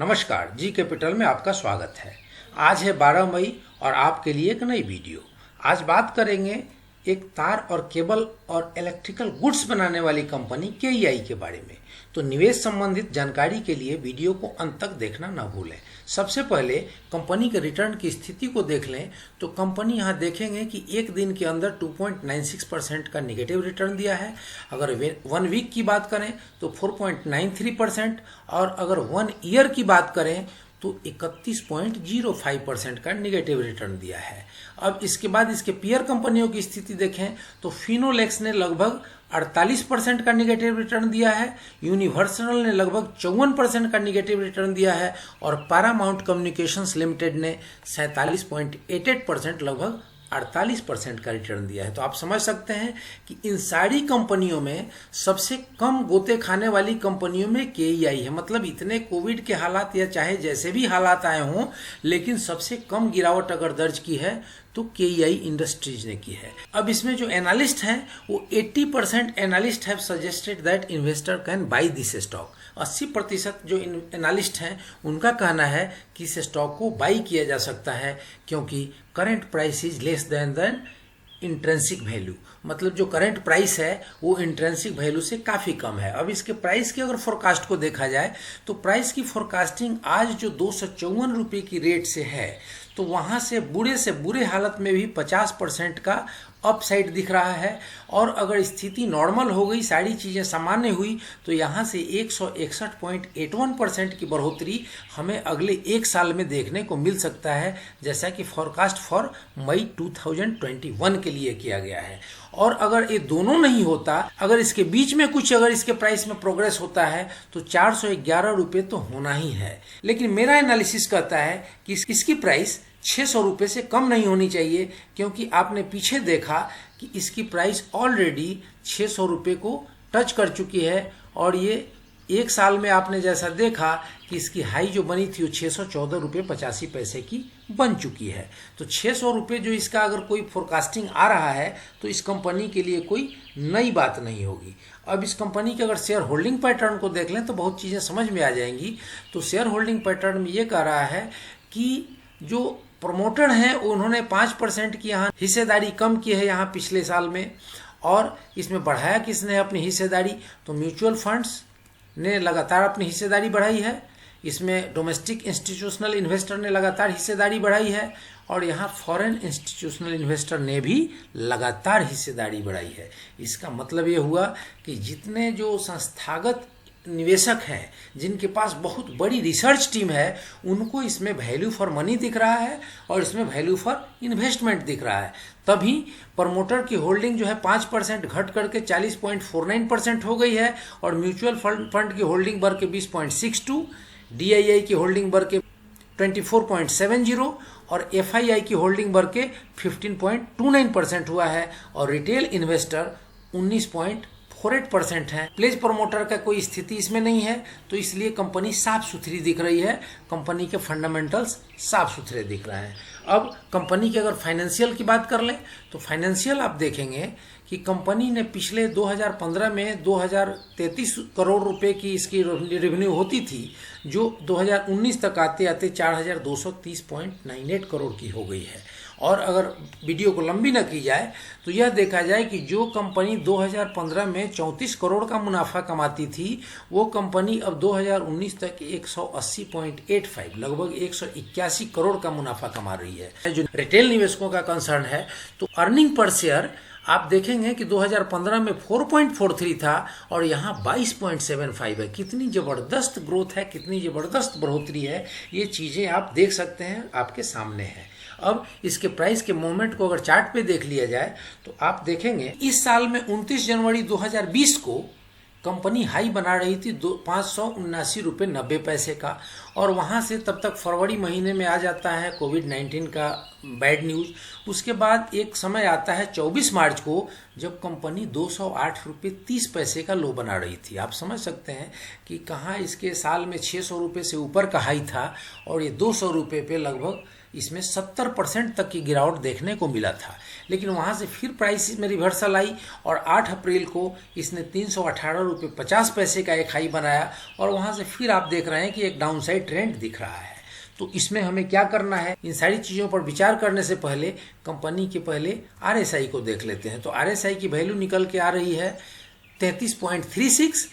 नमस्कार, G capital में आपका स्वागत है। आज है 12 मई और आपके लिए एक नई वीडियो। आज बात करेंगे एक तार और केबल और इलेक्ट्रिकल गुड्स बनाने वाली कंपनी केईआई के बारे में। तो निवेश संबंधित जानकारी के लिए वीडियो को अंत तक देखना न भूलें। सबसे पहले कंपनी के रिटर्न की स्थिति को देख लें तो कंपनी यहाँ देखेंगे कि एक दिन के अंदर 2.96% का निगेटिव रिटर्न दिया है। अगर 1 वीक की बात करें तो 4.93% और अगर 1 ईयर की बात करें तो 31.05% का निगेटिव रिटर्न दिया है। अब इसके बाद इसके पीयर कंपनियों की स्थिति देखें तो फिनोलेक्स ने लगभग 48% का निगेटिव रिटर्न दिया है, यूनिवर्सल ने लगभग 54% का निगेटिव रिटर्न दिया है और पैरामाउंट कम्युनिकेशंस लिमिटेड ने 47.88% लगभग 48% का रिटर्न दिया है। तो आप समझ सकते हैं कि इन सारी कंपनियों में सबसे कम गोते खाने वाली कंपनियों में केईआई है। मतलब इतने कोविड के हालात या चाहे जैसे भी हालात आए हों, लेकिन सबसे कम गिरावट अगर दर्ज की है तो केईआई इंडस्ट्रीज ने की है। अब इसमें जो एनालिस्ट हैं वो 80% analyst have suggested that investor can buy this stock. 80% जो एनालिस्ट हैं उनका कहना है कि इस स्टॉक को बाई किया जा सकता है क्योंकि current price is less than intrinsic value. मतलब जो करंट प्राइस है वो इंट्रेंसिक वैल्यू से काफ़ी कम है। अब इसके प्राइस की अगर फोरकास्ट को देखा जाए तो प्राइस की फोरकास्टिंग आज जो 254 रुपये की रेट से है तो वहाँ से बुरे हालत में भी 50% का अपसाइड दिख रहा है। और अगर स्थिति नॉर्मल हो गई, सारी चीज़ें सामान्य हुई तो यहाँ से 161.81% की बढ़ोतरी हमें अगले एक साल में देखने को मिल सकता है, जैसा कि फॉरकास्ट फॉर मई 2021 के लिए किया गया है। और अगर ये दोनों नहीं होता, अगर इसके बीच में कुछ अगर इसके प्राइस में प्रोग्रेस होता है तो 411 रुपये तो होना ही है। लेकिन मेरा एनालिसिस कहता है कि इसकी प्राइस 600 रुपये से कम नहीं होनी चाहिए, क्योंकि आपने पीछे देखा कि इसकी प्राइस ऑलरेडी 600 रुपये को टच कर चुकी है और ये एक साल में आपने जैसा देखा कि इसकी हाई जो बनी थी वो 614 रुपये 85 पैसे की बन चुकी है। तो 600 रुपये जो इसका अगर कोई फोरकास्टिंग आ रहा है तो इस कंपनी के लिए कोई नई बात नहीं होगी। अब इस कंपनी के अगर शेयर होल्डिंग पैटर्न को देख लें तो बहुत चीज़ें समझ में आ जाएंगी। तो शेयर होल्डिंग पैटर्न में ये कह रहा है कि जो प्रमोटर हैं उन्होंने 5% की यहाँ हिस्सेदारी कम की है यहाँ पिछले साल में। और इसमें बढ़ाया किसने अपनी हिस्सेदारी, तो म्यूचुअल फंड्स ने लगातार अपनी हिस्सेदारी बढ़ाई है। इसमें डोमेस्टिक इंस्टीट्यूशनल इन्वेस्टर ने लगातार हिस्सेदारी बढ़ाई है और यहाँ फॉरेन इंस्टीट्यूशनल इन्वेस्टर ने भी लगातार हिस्सेदारी बढ़ाई है। इसका मतलब ये हुआ कि जितने जो संस्थागत निवेशक हैं जिनके पास बहुत बड़ी रिसर्च टीम है उनको इसमें वैल्यू फॉर मनी दिख रहा है और इसमें वैल्यू फॉर इन्वेस्टमेंट दिख रहा है। तभी प्रमोटर की होल्डिंग जो है 5% घट करके 40.49% हो गई है और म्यूचुअल फंड की होल्डिंग बढ़ के 20.62, डीआईआई की होल्डिंग बढ़ के 24.70 और एफआईआई की होल्डिंग बढ़ के 15.29% हुआ है और रिटेल इन्वेस्टर 19.48% है। प्लेज प्रमोटर का कोई स्थिति इसमें नहीं है, तो इसलिए कंपनी साफ सुथरी दिख रही है। कंपनी के फंडामेंटल्स साफ सुथरे दिख रहे हैं। अब कंपनी के अगर फाइनेंशियल की बात कर लें तो फाइनेंशियल आप देखेंगे कि कंपनी ने पिछले 2015 में 2033 करोड़ रुपए की इसकी रेवेन्यू होती थी, जो 2019 तक आते आते 4230.98 करोड़ की हो गई है। और अगर वीडियो को लंबी न की जाए तो यह देखा जाए कि जो कंपनी 2015 में 34 करोड़ का मुनाफा कमाती थी वो कंपनी अब 2019 तक 180.85 लगभग 181 करोड़ का मुनाफा कमा रही है। जो रिटेल निवेशकों का कंसर्न है तो अर्निंग पर शेयर आप देखेंगे कि 2015 में 4.43 था और यहाँ 22.75 है। कितनी ज़बरदस्त ग्रोथ है, कितनी ज़बरदस्त बढ़ोतरी है, ये चीज़ें आप देख सकते हैं, आपके सामने है। अब इसके प्राइस के मूवमेंट को अगर चार्ट पे देख लिया जाए तो आप देखेंगे इस साल में 29 जनवरी 2020 को कंपनी हाई बना रही थी 579 रुपये 90 पैसे का और वहाँ से तब तक फरवरी महीने में आ जाता है कोविड-19 का बैड न्यूज़। उसके बाद एक समय आता है 24 मार्च को जब कंपनी 208 रुपये 30 पैसे का लो बना रही थी। आप समझ सकते हैं कि कहाँ इसके साल में 600 रुपये से ऊपर का हाई था और ये 200 रुपये पे लगभग इसमें 70% तक की गिरावट देखने को मिला था, लेकिन वहाँ से फिर प्राइस में रिवर्सल आई और 8 अप्रैल को इसने 318.50 का एक हाई बनाया और वहाँ से फिर आप देख रहे हैं कि एक डाउनसाइड ट्रेंड दिख रहा है। तो इसमें हमें क्या करना है, इन सारी चीज़ों पर विचार करने से पहले कंपनी के पहले RSI को देख लेते हैं। तो RSI की वैल्यू निकल के आ रही है 33.36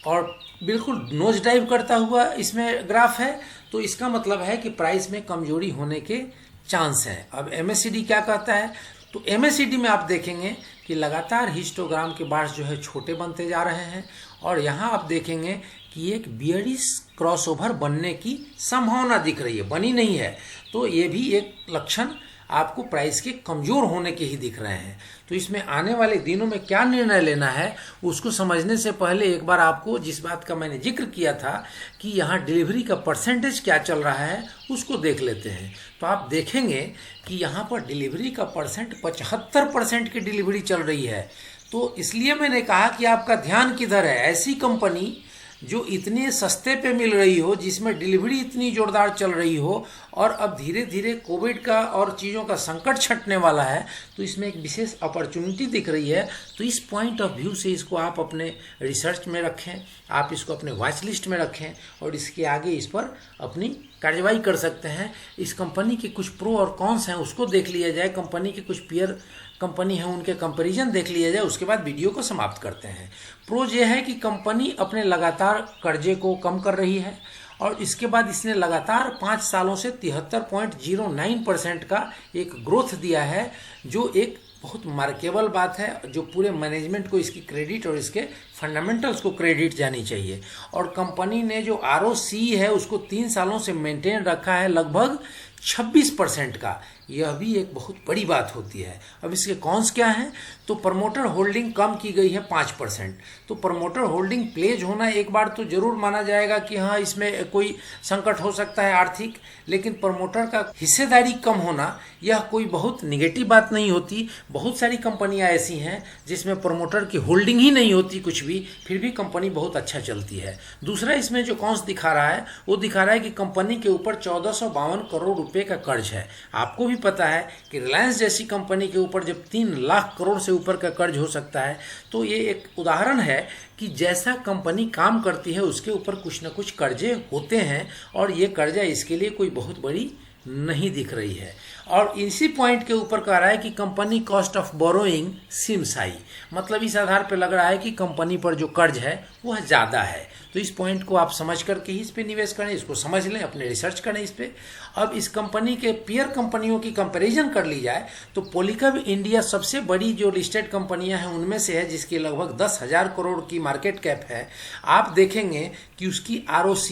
और बिल्कुल नोज डाइव करता हुआ इसमें ग्राफ है। तो इसका मतलब है कि प्राइस में कमजोरी होने के चांस हैं। अब MACD क्या कहता है, तो MACD में आप देखेंगे कि लगातार हिस्टोग्राम के बार्स जो है छोटे बनते जा रहे हैं और यहाँ आप देखेंगे कि एक बियरिश क्रॉसओवर बनने की संभावना दिख रही है, बनी नहीं है। तो ये भी एक लक्षण आपको प्राइस के कमजोर होने के ही दिख रहे हैं। तो इसमें आने वाले दिनों में क्या निर्णय लेना है उसको समझने से पहले एक बार आपको जिस बात का मैंने जिक्र किया था कि यहाँ डिलीवरी का परसेंटेज क्या चल रहा है उसको देख लेते हैं। तो आप देखेंगे कि यहाँ पर डिलीवरी का परसेंट 75% की डिलीवरी चल रही है। तो इसलिए मैंने कहा कि आपका ध्यान किधर है, ऐसी कंपनी जो इतने सस्ते पे मिल रही हो, जिसमें डिलीवरी इतनी जोरदार चल रही हो और अब धीरे धीरे कोविड का और चीज़ों का संकट छंटने वाला है, तो इसमें एक विशेष अपॉर्चुनिटी दिख रही है। तो इस पॉइंट ऑफ व्यू से इसको आप अपने रिसर्च में रखें, आप इसको अपने वॉच लिस्ट में रखें और इसके आगे इस पर अपनी कार्रवाई कर सकते हैं। इस कंपनी के कुछ प्रो और कॉन्स हैं उसको देख लिया जाए, कंपनी के कुछ पीयर कंपनी है उनके कंपैरिजन देख लिया जाए, उसके बाद वीडियो को समाप्त करते हैं। प्रोज ये है कि कंपनी अपने लगातार कर्जे को कम कर रही है और इसके बाद इसने लगातार 5 सालों से 73.09% का एक ग्रोथ दिया है, जो एक बहुत मार्केबल बात है, जो पूरे मैनेजमेंट को इसकी क्रेडिट और इसके फंडामेंटल्स को क्रेडिट जानी चाहिए। और कंपनी ने जो ROCE है उसको 3 सालों से मेंटेन रखा है लगभग 26% का, यह भी एक बहुत बड़ी बात होती है। अब इसके कॉन्स क्या हैं, तो प्रमोटर होल्डिंग कम की गई है 5%। तो प्रमोटर होल्डिंग प्लेज होना एक बार तो जरूर माना जाएगा कि हाँ इसमें कोई संकट हो सकता है आर्थिक, लेकिन प्रमोटर का हिस्सेदारी कम होना यह कोई बहुत निगेटिव बात नहीं होती। बहुत सारी कंपनियां ऐसी हैं जिसमें प्रमोटर की होल्डिंग ही नहीं होती कुछ भी, फिर भी कंपनी बहुत अच्छा चलती है। दूसरा इसमें जो कॉन्स दिखा रहा है वो दिखा रहा है कि कंपनी के ऊपर 1452 करोड़ रुपए का कर्ज है। आपको भी पता है कि रिलायंस जैसी कंपनी के ऊपर जब 3 लाख करोड़ से ऊपर का कर्ज हो सकता है, तो ये एक उदाहरण है कि जैसा कंपनी काम करती है उसके ऊपर कुछ न कुछ कर्जे होते हैं और ये कर्जा इसके लिए कोई बहुत बड़ी नहीं दिख रही है। और इसी पॉइंट के ऊपर कह रहा है कि company cost of borrowing seems high, मतलब इस आधार पर लग रहा है कि कंपनी पर जो कर्ज है वह ज़्यादा है। तो इस पॉइंट को आप समझ करके ही इस पे निवेश करें, इसको समझ लें, अपने रिसर्च करें इस पे। अब इस कंपनी के पीयर कंपनियों की कंपैरिजन कर ली जाए तो पॉलीकैब इंडिया सबसे बड़ी जो लिस्टेड कंपनियां हैं उनमें से है, जिसकी लगभग 10,000 करोड़ की मार्केट कैप है। आप देखेंगे कि उसकी ROC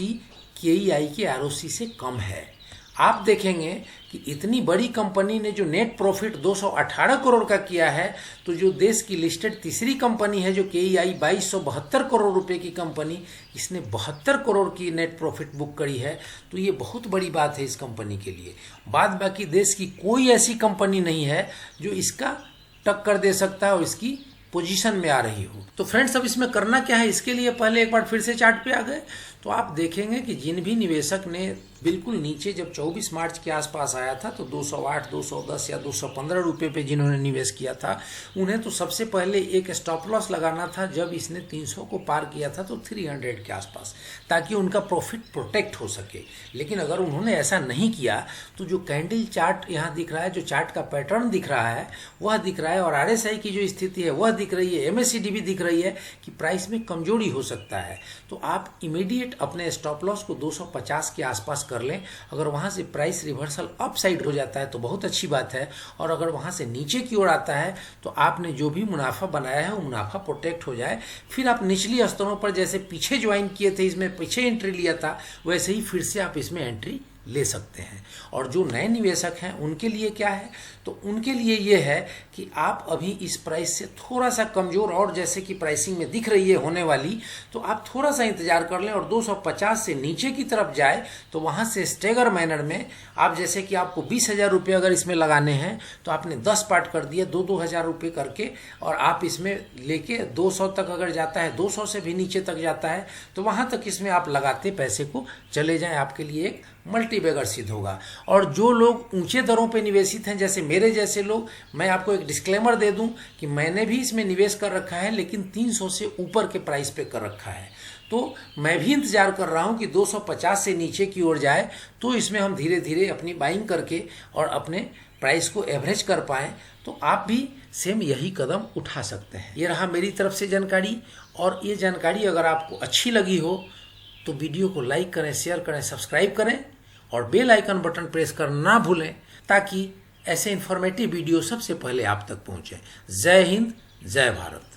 KEI के ROC से कम है। आप देखेंगे कि इतनी बड़ी कंपनी ने जो नेट प्रॉफिट 218 करोड़ का किया है, तो जो देश की लिस्टेड तीसरी कंपनी है जो KEI 2272 करोड़ रुपए की कंपनी, इसने 72 करोड़ की नेट प्रॉफिट बुक करी है। तो ये बहुत बड़ी बात है इस कंपनी के लिए। बाद बाकी देश की कोई ऐसी कंपनी नहीं है जो इसका टक्कर दे सकता है और इसकी पोजीशन में आ रही हो। तो फ्रेंड्स, अब इसमें करना क्या है, इसके लिए पहले एक बार फिर से चार्ट पे आ गए तो आप देखेंगे कि जिन भी निवेशक ने बिल्कुल नीचे जब 24 मार्च के आसपास आया था तो 208, 210 या 215 रुपये पे जिन्होंने निवेश किया था, उन्हें तो सबसे पहले एक स्टॉप लॉस लगाना था जब इसने 300 को पार किया था तो 300 के आसपास, ताकि उनका प्रॉफिट प्रोटेक्ट हो सके। लेकिन अगर उन्होंने ऐसा नहीं किया तो जो कैंडल चार्ट यहाँ दिख रहा है, जो चार्ट का पैटर्न दिख रहा है वह दिख रहा है और RSI की जो स्थिति है वह दिख रही है, MACD भी दिख रही है कि प्राइस में कमजोरी हो सकता है। तो आप इमीडिएट अपने स्टॉप लॉस को 250 के आसपास कर लें। अगर वहां से प्राइस रिवर्सल अप साइड हो जाता है तो बहुत अच्छी बात है, और अगर वहां से नीचे की ओर आता है तो आपने जो भी मुनाफा बनाया है वो मुनाफा प्रोटेक्ट हो जाए। फिर आप निचली स्तरों पर जैसे पीछे ज्वाइन किए थे, इसमें पीछे एंट्री लिया था, वैसे ही फिर से आप इसमें एंट्री ले सकते हैं। और जो नए निवेशक हैं उनके लिए क्या है, तो उनके लिए ये है कि आप अभी इस प्राइस से थोड़ा सा कमजोर और जैसे कि प्राइसिंग में दिख रही है होने वाली, तो आप थोड़ा सा इंतजार कर लें और 250 से नीचे की तरफ जाए तो वहां से स्टेगर मैनर में आप, जैसे कि आपको 20,000 रुपये अगर इसमें लगाने हैं तो आपने 10 पार्ट कर दिए 2,000 रुपये करके, और आप इसमें लेके 200 तक अगर जाता है, 200 से भी नीचे तक जाता है तो वहां तक इसमें आप लगाते पैसे को चले जाएं, आपके लिए एक मल्टी बैगर सिद्ध होगा। और जो लोग ऊंचे दरों पे निवेशित हैं, जैसे मेरे जैसे लोग, मैं आपको एक डिस्क्लेमर दे दूं कि मैंने भी इसमें निवेश कर रखा है, लेकिन 300 से ऊपर के प्राइस पे कर रखा है। तो मैं भी इंतजार कर रहा हूं कि 250 से नीचे की ओर जाए, तो इसमें हम धीरे धीरे अपनी बाइंग करके और अपने प्राइस को एवरेज कर पाएं। तो आप भी सेम यही कदम उठा सकते हैं। ये रहा मेरी तरफ से जानकारी, और ये जानकारी अगर आपको अच्छी लगी हो तो वीडियो को लाइक करें, शेयर करें, सब्सक्राइब करें और बेल आइकन बटन प्रेस करना ना भूलें, ताकि ऐसे इन्फॉर्मेटिव वीडियो सबसे पहले आप तक पहुंचे। जय हिंद, जय भारत।